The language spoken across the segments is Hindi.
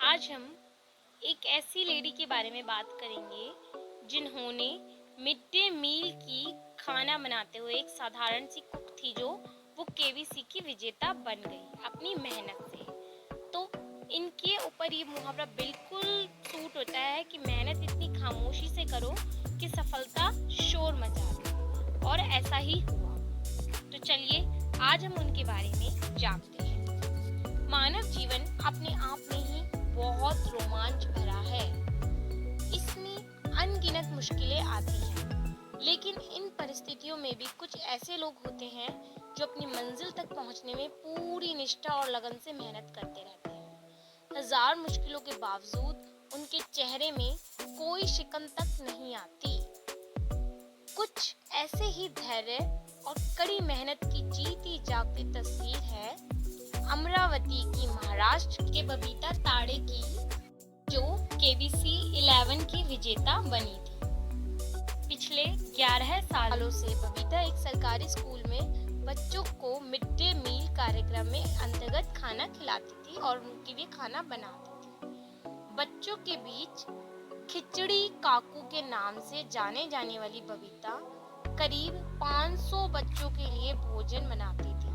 आज हम एक ऐसी लेडी के बारे में बात करेंगे जिन्होंने मिड डे मील की खाना बनाते हुए एक साधारण सी कुक थी जो वो केवीसी की विजेता बन गई अपनी मेहनत से। तो इनके ऊपर ये मुहावरा बिल्कुल सूट होता है कि मेहनत इतनी खामोशी से करो कि सफलता शोर मचा दे, और ऐसा ही हुआ। तो चलिए आज हम उनके बारे में जानते हैं। मानव जीवन अपने आप में ही बहुत रोमांच भरा है। इसमें अनगिनत मुश्किलें आती हैं, लेकिन इन परिस्थितियों में भी कुछ ऐसे लोग होते हैं जो अपनी मंजिल तक पहुंचने में पूरी निष्ठा और लगन से मेहनत करते रहते हैं। हजार मुश्किलों के बावजूद उनके चेहरे में कोई शिकन तक नहीं आती। कुछ ऐसे ही धैर्य और कड़ी मेहनत की जीती जागती तस्वीर है अमरावती की, महाराष्ट्र के बबीता ताड़े की, जो केवीसी 11 की विजेता बनी थी। पिछले 11 सालों से बबीता एक सरकारी स्कूल में बच्चों को मिड डे मील कार्यक्रम में अंतर्गत खाना खिलाती थी और उनके लिए खाना बनाती थी। बच्चों के बीच खिचड़ी काकू के नाम से जाने जाने वाली बबीता करीब 500 बच्चों के लिए भोजन बनाती थी।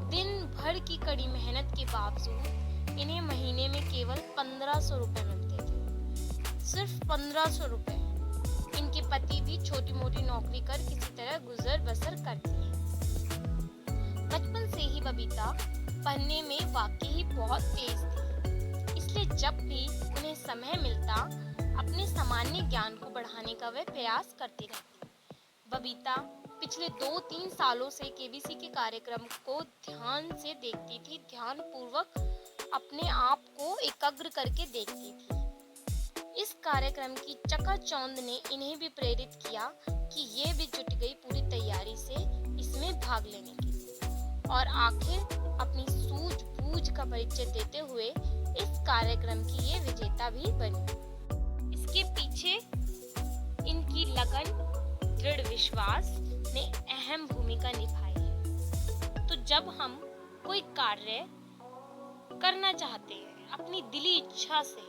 दिन भर की कड़ी मेहनत के बावजूद इन्हें महीने में केवल 1500 रुपए मिलते थे। सिर्फ 1500 रुपए। इनके पति भी छोटी मोटी नौकरी कर किसी तरह गुजर बसर करते हैं। बचपन से ही बबीता पढ़ने में वाकई बहुत तेज थी, इसलिए जब भी उन्हें समय मिलता अपने सामान्य ज्ञान को बढ़ाने का वे प्रयास करती रहती। बबीता पिछले 2-3 सालों से केबीसी के कार्यक्रम को ध्यान से देखती थी, ध्यान पूर्वक अपने आप को एकाग्र करके देखती थी। इस कार्यक्रम की चकाचौंध ने इन्हें भी प्रेरित किया कि ये भी जुट गई पूरी तैयारी से इसमें भाग लेने के लिए, और आखिर अपनी सूझबूझ का परिचय देते हुए इस कार्यक्रम की ये विजेता भी बनी। इसके पीछे इनकी लगन, दृढ़ विश्वास ने अहम भूमिका निभाई है। तो जब हम कोई कार्य करना चाहते हैं अपनी दिली इच्छा से,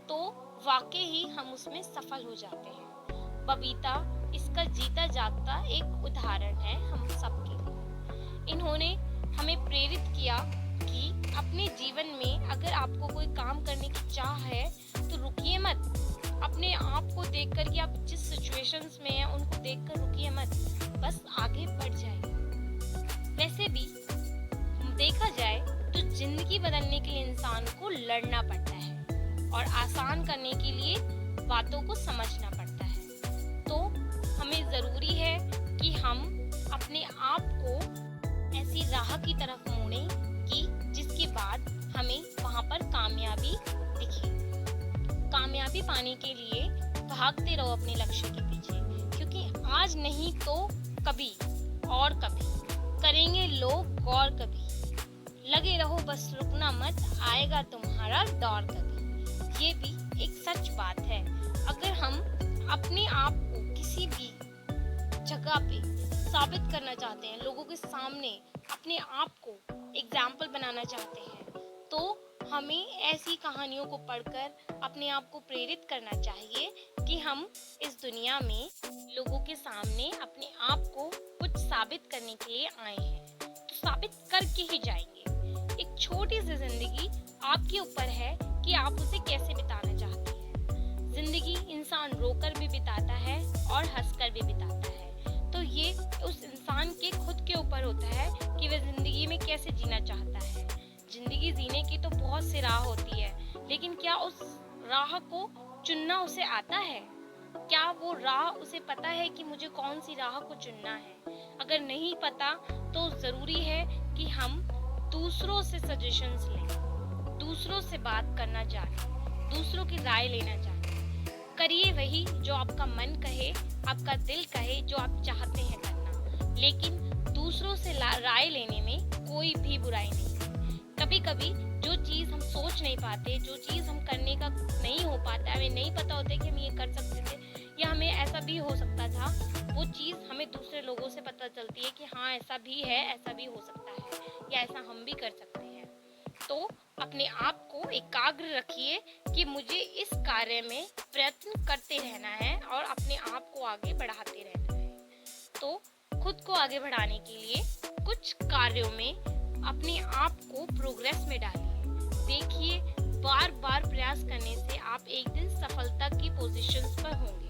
तो वाकई ही हम उसमें सफल हो जाते हैं। बबीता इसका जीता जागता एक उदाहरण है हम सबके लिए। इन्होंने हमें प्रेरित किया कि अपने जीवन में अगर आपको कोई काम करने की चाह है तो रुकिए मत। अपने आप को देखकर कि आप जिस सिचुएशंस में हैं उनको देखकर रुकिए मत, बस आगे बढ़ जाइए। वैसे भी देखा जाए तो जिंदगी बदलने के लिए इंसान को लड़ना पड़ता है और आसान करने के लिए बातों को समझना पड़ता है। तो हमें जरूरी है कि हम अपने आप को ऐसी राह की तरफ मोड़ें कि जिसके बाद हमें वहां पर कामयाबी दिखे। कामयाबी पाने के लिए भागते रहो अपने लक्ष्य के पीछे, क्योंकि आज नहीं तो कभी और कभी करेंगे लोग गौर कभी। लगे रहो बस रुकना मत, आएगा तुम्हारा दौर कभी। ये भी एक सच बात है। अगर हम अपने आप को किसी भी जगह पे साबित करना चाहते हैं, लोगों के सामने अपने आप को एग्जाम्पल बनाना चाहते हैं, तो हमें ऐसी कहानियों को पढ़कर अपने आप को प्रेरित करना चाहिए कि हम इस दुनिया में लोगों के सामने अपने आप को कुछ साबित करने के लिए आए हैं, तो साबित करके ही जाएंगे। एक छोटी सी जिंदगी आपके ऊपर है कि आप उसे कैसे बिताना चाहते हैं। जिंदगी इंसान रोकर भी बिताता है और हंसकर भी बिताता है, तो ये उस इंसान के खुद के ऊपर होता है कि वह जिंदगी में कैसे जीना चाहता है। जिंदगी जीने की तो बहुत सी राह होती है, लेकिन क्या उस राह को चुनना उसे आता है? क्या वो राह उसे पता है कि मुझे कौन सी राह को चुनना है? अगर नहीं पता तो जरूरी है कि हम दूसरों से सजेशंस लें, दूसरों से बात करना जाने, दूसरों की राय लेना जाने। करिए वही जो आपका मन कहे, आपका दिल कहे, जो आप चाहते हैं करना, लेकिन दूसरों से राय लेने में कोई भी बुराई नहीं। कभी कभी जो चीज हम सोच नहीं पाते, जो चीज हम करने का नहीं हो पाता, हमें नहीं पता होता कि हम ये कर सकते थे या हमें ऐसा भी हो सकता था, वो चीज हमें दूसरे लोगों से पता चलती है कि हाँ ऐसा भी है, ऐसा भी हो सकता है या ऐसा हम भी कर सकते हैं। तो अपने आप को एकाग्र रखिए कि मुझे इस कार्य में प्रयत्न करते रहना है और अपने आप को आगे बढ़ाते रहना है। तो खुद को आगे बढ़ाने के लिए कुछ कार्यों में अपने आप को प्रोग्रेस में डालिए। देखिए, बार बार प्रयास करने से आप एक दिन सफलता की पोजीशंस पर होंगे।